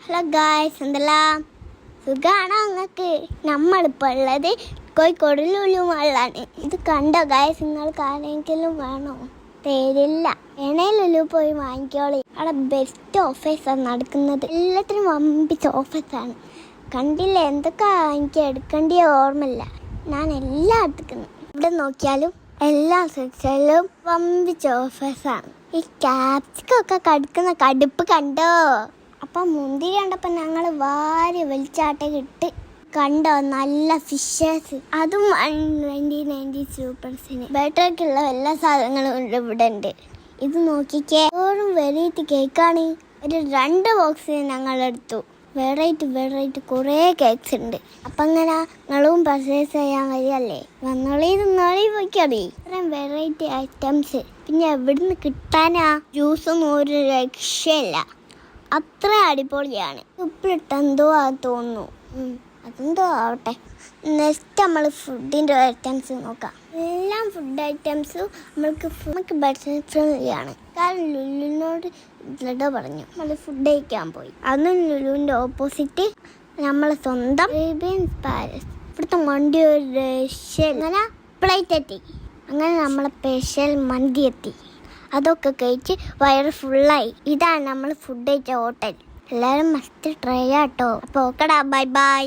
Hello guys, എന്തെല്ലാം സുഖാണോ നിങ്ങൾക്ക്? നമ്മളിപ്പോൾ ഉള്ളത് കോഴിക്കോട് ലുലു മാളിലാണ്. ഇത് കണ്ടോ ഗായ്സ്? നിങ്ങൾക്ക് ആരെങ്കിലും വേണോ? തരില്ല. ലുലു പോയി വാങ്ങിക്കോളി. അവിടെ ബെസ്റ്റ് ഓഫേഴ്സാണ് നടക്കുന്നത്. എല്ലാത്തിനും വമ്പിച്ച ഓഫേഴ്സാണ്. കണ്ടില്ലേ? എന്തൊക്കെ എനിക്ക് എടുക്കേണ്ടിയ ഓർമ്മയില്ല. ഞാൻ എല്ലാം എടുക്കുന്നു. ഇവിടെ നോക്കിയാലും എല്ലാ സെക്ഷനിലും വമ്പിച്ച ഓഫേഴ്സാണ്. ഈ ക്യാപ്സിക്കൊക്കെ കടുക്കുന്ന കടുപ്പ് കണ്ടോ? അപ്പം മുന്തിരി കണ്ടപ്പോൾ ഞങ്ങൾ വാരി വലിച്ചാട്ടക്കിട്ട് കണ്ടോ നല്ല ഫിഷസ്, അതും 90 രൂപീസിന്. ബേട്ടർക്കുള്ള എല്ലാ സാധനങ്ങളും ഇവിടെ ഉണ്ട്. ഇത് നോക്കിക്കേ, ഓരോ വെറൈറ്റി കേക്കാണ്. ഒരു 2 ബോക്സ് ഞങ്ങളെടുത്തു. വെറൈറ്റി കുറേ കേക്ക്സ് ഉണ്ട്. അപ്പം അങ്ങനെ നിങ്ങളും പർച്ചേസ് ചെയ്യാൻ വരികയല്ലേ? വന്നോളി പോയിക്കറി. ഇത്രയും വെറൈറ്റി ഐറ്റംസ്. പിന്നെ എവിടുന്ന് കിട്ടാനാ? ജ്യൂസൊന്നും ഒരു രക്ഷയില്ല, അത്ര അടിപൊളിയാണ്. ഉപ്പിലിട്ടെന്തോ അത് തോന്നുന്നു. അതെന്തോ ആവട്ടെ. നെക്സ്റ്റ് നമ്മൾ ഫുഡിൻ്റെ ഐറ്റംസ് നോക്കാം. എല്ലാം ഫുഡ് ഐറ്റംസും നമുക്ക് ബഡ്ജറ്റ്-ഫ്രണ്ട്ലിയാണ്. കാരണം ലുലുവിനോട് ലഡോ പറഞ്ഞു നമ്മൾ ഫുഡ് കഴിക്കാൻ പോയി. അന്നും ലുലുവിൻ്റെ ഓപ്പോസിറ്റ് നമ്മളെ സ്വന്തം പാലസ്. ഇവിടുത്തെ മന്തി ഒരു രക്ഷയില്ല. അങ്ങനെ പ്ലേറ്റ് എത്തി. അങ്ങനെ നമ്മളെ സ്പെഷ്യൽ മന്തി എത്തി. അതൊക്കെ കഴിച്ച് വയറ് ഫുള്ളായി. ഇതാണ് നമ്മൾ ഫുഡ് കഴിച്ച ഹോട്ടൽ. എല്ലാവരും മസ്റ്റ് ട്രൈ ആട്ടോ. അപ്പോൾ ഓക്കെടാ, ബൈ.